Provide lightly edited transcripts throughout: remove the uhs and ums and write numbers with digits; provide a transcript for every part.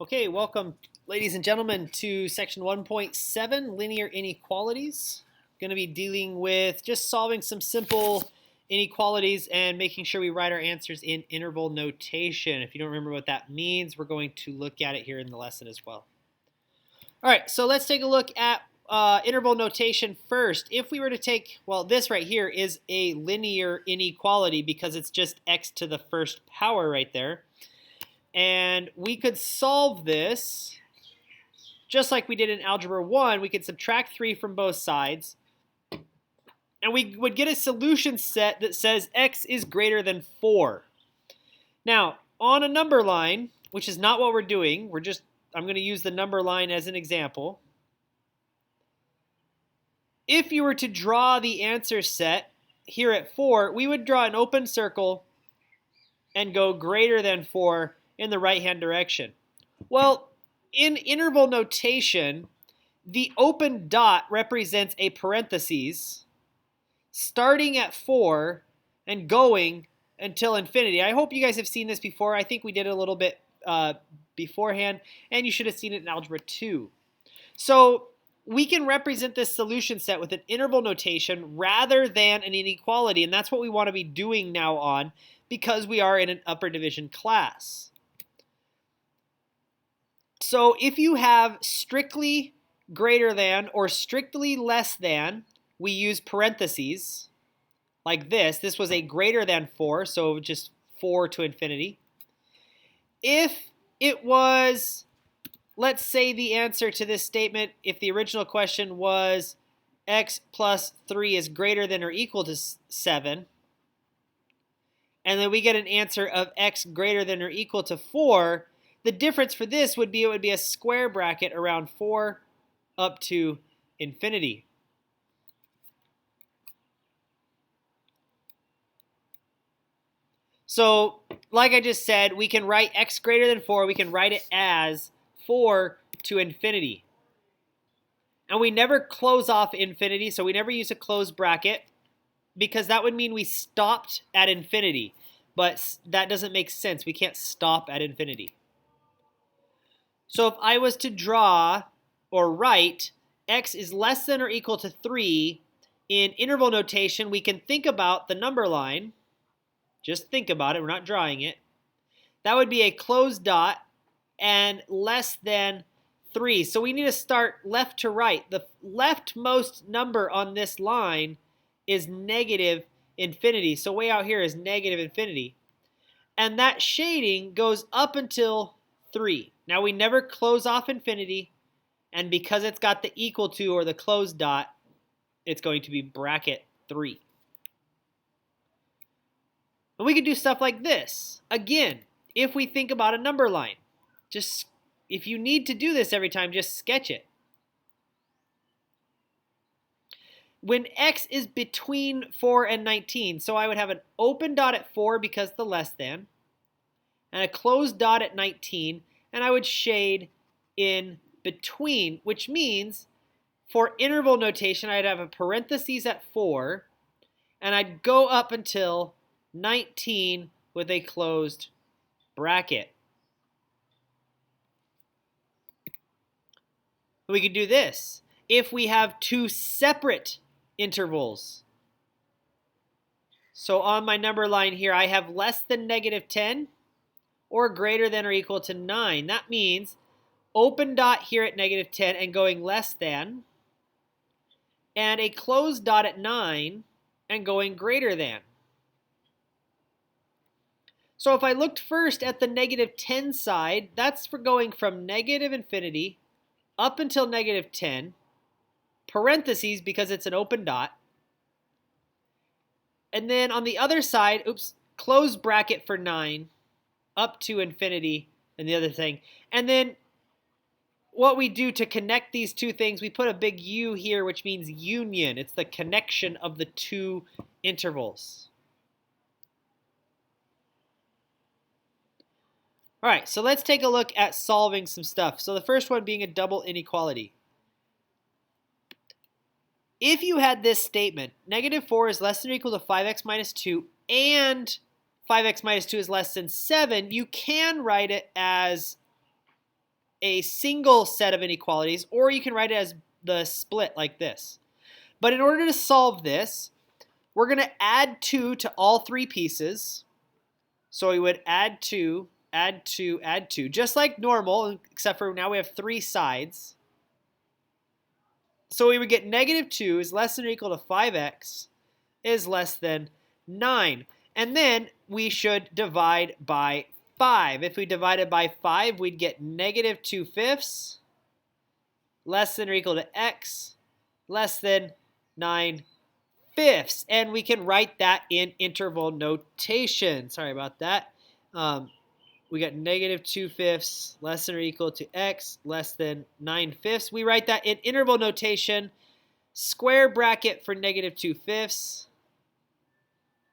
Okay, welcome, ladies and gentlemen, to section 1.7, linear inequalities. Going to be dealing with just solving some simple inequalities and making sure we write our answers in interval notation. If you don't remember what that means, we're going to look at it here in the lesson as well. All right, so let's take a look at interval notation first. If we were to take, well, this right here is a linear inequality because it's just x to the first power right there. And we could solve this just like we did in Algebra 1. We could subtract 3 from both sides. And we would get a solution set that says x is greater than 4. Now, on a number line, which is not what we're doing, I'm going to use the number line as an example. If you were to draw the answer set here at 4, we would draw an open circle and go greater than 4 in the right-hand direction. Well, in interval notation, the open dot represents a parentheses starting at 4 and going until infinity. I hope you guys have seen this before. I think we did it a little bit beforehand, and you should have seen it in Algebra 2. So we can represent this solution set with an interval notation rather than an inequality, and that's what we want to be doing now on because we are in an upper division class. So if you have strictly greater than or strictly less than, we use parentheses like this. This was a greater than 4, so just 4 to infinity. If it was, let's say the answer to this statement, if the original question was x plus 3 is greater than or equal to 7, and then we get an answer of x greater than or equal to 4, the difference for this would be a square bracket around 4 up to infinity. So, like I just said, we can write x greater than 4, we can write it as 4 to infinity. And we never close off infinity, so we never use a closed bracket, because that would mean we stopped at infinity. But that doesn't make sense. We can't stop at infinity. So if I was to draw or write x is less than or equal to 3, in interval notation, we can think about the number line. Just think about it. We're not drawing it. That would be a closed dot and less than 3. So we need to start left to right. The leftmost number on this line is negative infinity. So way out here is negative infinity. And that shading goes up until 3. Now we never close off infinity, and because it's got the equal to or the closed dot, it's going to be bracket 3. And we could do stuff like this. Again, if we think about a number line, just if you need to do this every time, just sketch it. When x is between 4 and 19, so I would have an open dot at 4 because the less than, and a closed dot at 19, and I would shade in between, which means for interval notation, I'd have a parentheses at 4, and I'd go up until 19 with a closed bracket. We could do this. If we have two separate intervals, so on my number line here, I have less than negative 10 or greater than or equal to 9. That means open dot here at negative 10 and going less than, and a closed dot at 9 and going greater than. So if I looked first at the negative 10 side, that's for going from negative infinity up until negative 10, parentheses because it's an open dot. And then on the other side, closed bracket for 9, up to infinity, and the other thing. And then what we do to connect these two things, we put a big U here, which means union. It's the connection of the two intervals. All right, so let's take a look at solving some stuff. So the first one being a double inequality. If you had this statement, negative 4 is less than or equal to 5x minus 2, and 5x minus 2 is less than 7, you can write it as a single set of inequalities, or you can write it as the split like this. But in order to solve this, we're going to add 2 to all 3 pieces. So we would add 2, add 2, add 2, just like normal, except for now we have 3 sides. So we would get negative 2 is less than or equal to 5x is less than 9. And then we should divide by 5. If we divided by 5, we'd get negative 2/5 less than or equal to x less than 9/5. And we can write that in interval notation. Sorry about that. We got negative 2/5 less than or equal to x less than 9/5. We write that in interval notation, square bracket for negative 2/5,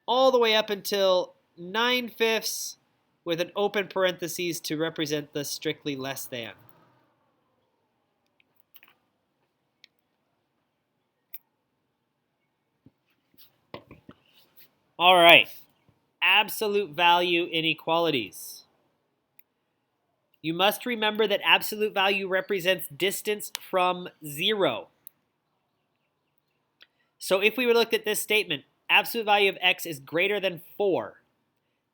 all the way up until 9/5 with an open parentheses to represent the strictly less than. All right, absolute value inequalities. You must remember that absolute value represents distance from 0. So if we would look at this statement, absolute value of x is greater than 4.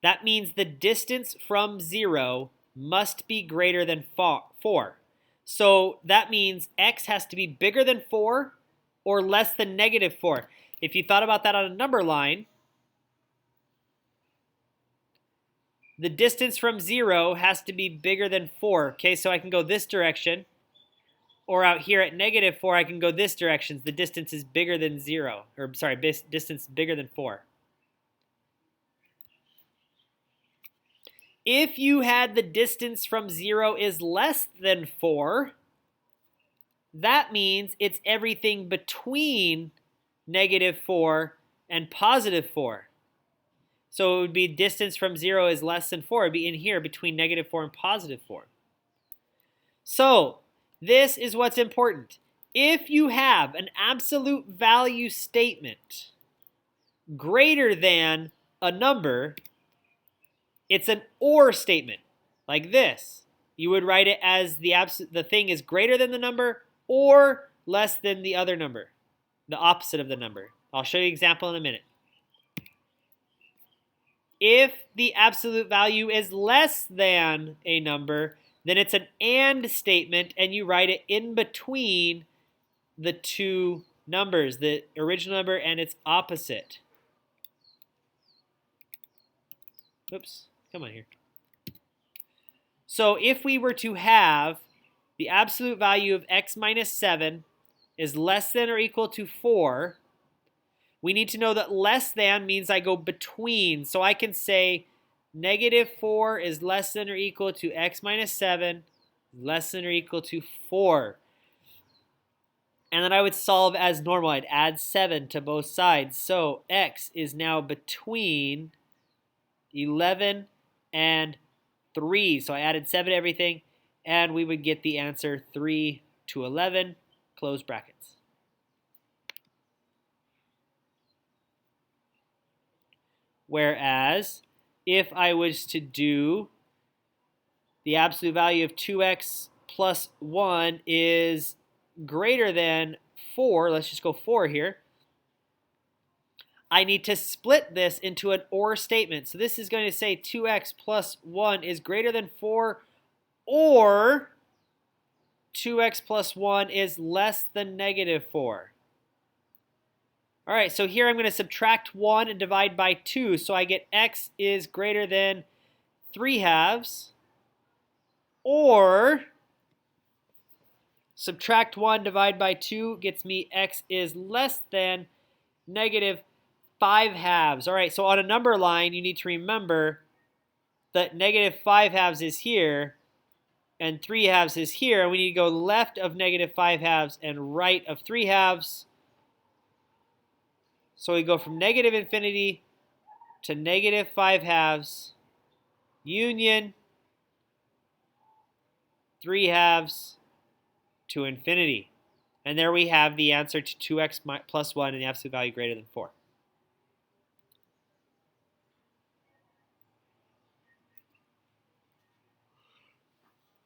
That means the distance from 0 must be greater than 4. So that means x has to be bigger than 4 or less than negative 4. If you thought about that on a number line, the distance from 0 has to be bigger than 4. Okay, so I can go this direction. Or out here at negative 4, I can go this direction. The distance is bigger than 0. Or sorry, distance bigger than 4. If you had the distance from 0 is less than 4, that means it's everything between negative 4 and positive 4. So it would be distance from 0 is less than 4. It would be in here between negative 4 and positive 4. So this is what's important. If you have an absolute value statement greater than a number, it's an or statement, like this. You would write it as the thing is greater than the number or less than the other number, the opposite of the number. I'll show you an example in a minute. If the absolute value is less than a number, then it's an and statement, and you write it in between the two numbers, the original number and its opposite. Oops, come on here. So if we were to have the absolute value of x minus 7 is less than or equal to 4, we need to know that less than means I go between. So I can say negative 4 is less than or equal to x minus 7, less than or equal to 4. And then I would solve as normal. I'd add 7 to both sides. So x is now between 11 and 3. So I added 7 to everything, and we would get the answer 3 to 11, close brackets. Whereas if I was to do the absolute value of 2x plus 1 is greater than 4, let's just go 4 here, I need to split this into an or statement. So this is going to say 2x plus 1 is greater than 4, or 2x plus 1 is less than negative 4. All right, so here I'm going to subtract 1 and divide by 2. So I get x is greater than 3/2, or subtract 1, divide by 2 gets me x is less than negative 5/2. All right, so on a number line, you need to remember that negative 5/2 is here and 3/2 is here. And we need to go left of negative 5/2 and right of 3/2. So we go from negative infinity to negative 5/2, union 3/2 to infinity. And there we have the answer to 2x plus 1 and the absolute value greater than 4.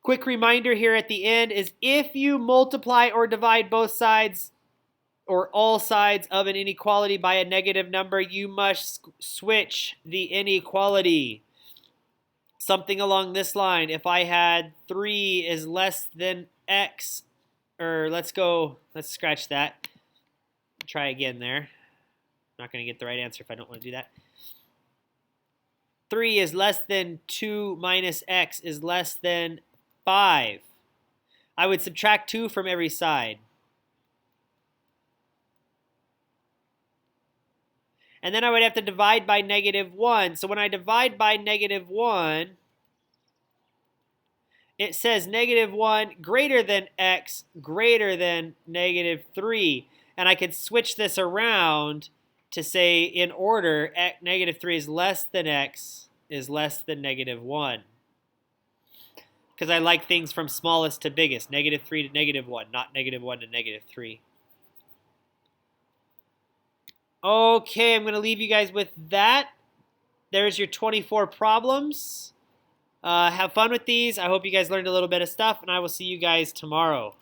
Quick reminder here at the end is if you multiply or divide both sides or all sides of an inequality by a negative number, you must switch the inequality. Something along this line. If I had 3 is less than x, or let's scratch that. Try again there. I'm not going to get the right answer if I don't want to do that. 3 is less than 2 minus x is less than 5. I would subtract 2 from every side. And then I would have to divide by -1. So when I divide by -1, it says -1 greater than x greater than -3. And I could switch this around to say in order, -3 is less than x is less than -1. Because I like things from smallest to biggest, -3 to -1, not -1 to -3. Okay, I'm going to leave you guys with that. There's your 24 problems. Have fun with these. I hope you guys learned a little bit of stuff, and I will see you guys tomorrow.